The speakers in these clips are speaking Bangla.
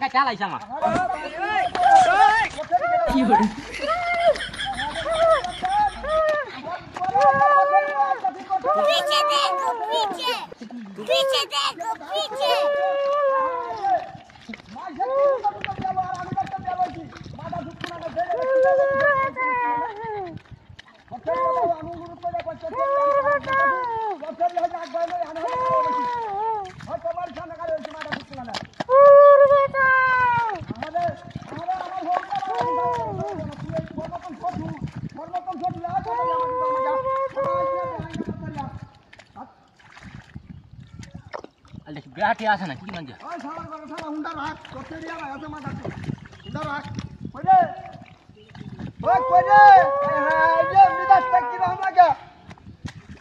का चालायचा मग पीछे देखो पीछे पीछे देखो पीछे बिराटी आसा ना किती म्हणजे ओय साला बरं साला हुंडा राख कोतेरी आला याचं माझा हुंडा राख पहिले ओय पहिले हाय जे विदास टक्की राहू नका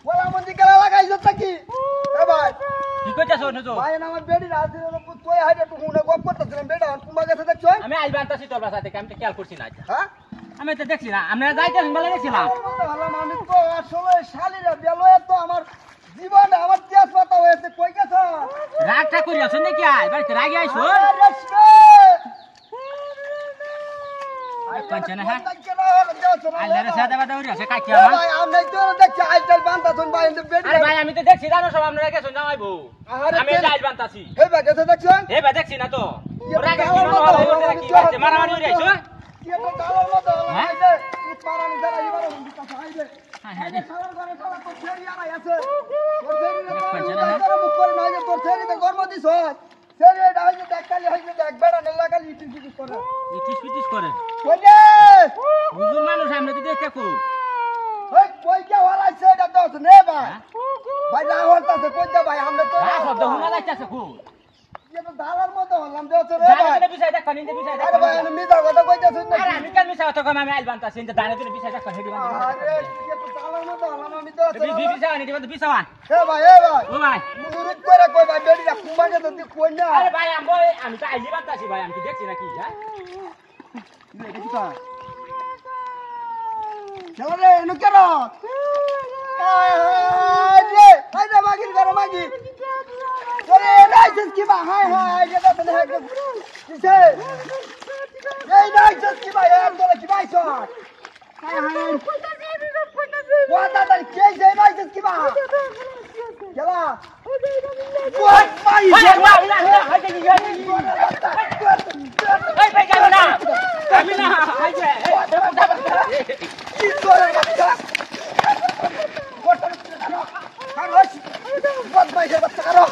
वला मंदी करा लागायचं टक्की ए बाय तिकडच्या सोडनं जो बाय नाम बेडी राहते तोय हाय तू हुंडा गोप करतस रे बेडा तू मागे सदक चोय आम्ही आज बांधता सिटोर बसाते काम ते कॅल करছি না হ্যাঁ আমি তো দেখছি না আমরা যাইতে বলে গেছিলাম ভালো আমি তো আসলে শালিরা বেলয়ে তো আমার জীবন আমার তেজ পাতা হয়েছে কই গেছ রাগটা করি আছো নাকি আই বাড়িতে রাগি আইছো কাঞ্চনা হ্যাঁ আল্লাহর সাদা বাদা হইরা সে কাকি আমার ভাই আমি তো দেখছি আইটাল বান্তা শুন ভাই বেডি আরে ভাই আমি তো দেখছি জানো সব আপনারা গেছেন জামাইবো আমি যাইল বান্তাছি হে ভাই গেছে দেখছো এ ভাই দেখছি না তো রাগা কি মনে হয় কি হইছে মারামারি হইরা আইছো কি তো গালার মতো আইলে তুই পারানি যারা এবারে হুন্ডি কাছে আইলে আরে সালার করে সালা তো ছেড়ি আলাই আছে তোর ছেড়ি না মুখ করে নাই তোর ছেড়ি তো গর্ম দিছ ছেড়ি ডাইলে দেখালি হইছে দেখ বেড়া না লাগালি ইটিস করে ইটিস পিটিস করে কইলে হুজুর মানুষ আমরা তো দেখতে কো ওই কই কে হলাইছে এটা দছ নে ভাই ভাই না হলতাছে কই দে ভাই আমরা তো না শব্দ হুনা লাগতাছে কো ये तो दालार মতো হলাম দছ রে ভাই দাঁড়াতে বিষয় দেখ কানিন্দে বিষয় দেখ আরে ভাই আমি মিছা কথা কইতাছিস না আরে আমি কেন বিষয় তো কম আমি আইল বান্তাছি ইন্দে দাঁড়াতে বিষয় দেখ হেডি বান্তা আরে ये तो दालाর মতো হলাম আমি দছ রে বিষয় আনি দিবা তো বিষয় এ ভাই ও ভাই মুরুত করে কই ভাই বেড়িটা কুমারে তো তুই কই না আরে ভাই আমি তো আইলি বান্তাছি ভাই আমি কি দেখছি নাকি হ্যাঁ নে দেখি তো চলো রে এনু কেন আরে মাগির করে মাগি ওরে নাইছিস কি বা হাই হাই এটা তো না কিসে এই নাইছিস কি বা এর তোরা কি বাইছ হাই হাই ওয়াটা তার কে যে নাইছিস কি বা কেলা ওয়াট মাই হাই হাই কি গেলি এই ভাই যাবে না আমি না হাই যে কি করে বাচ্চা বট বাইছে বাচ্চা করো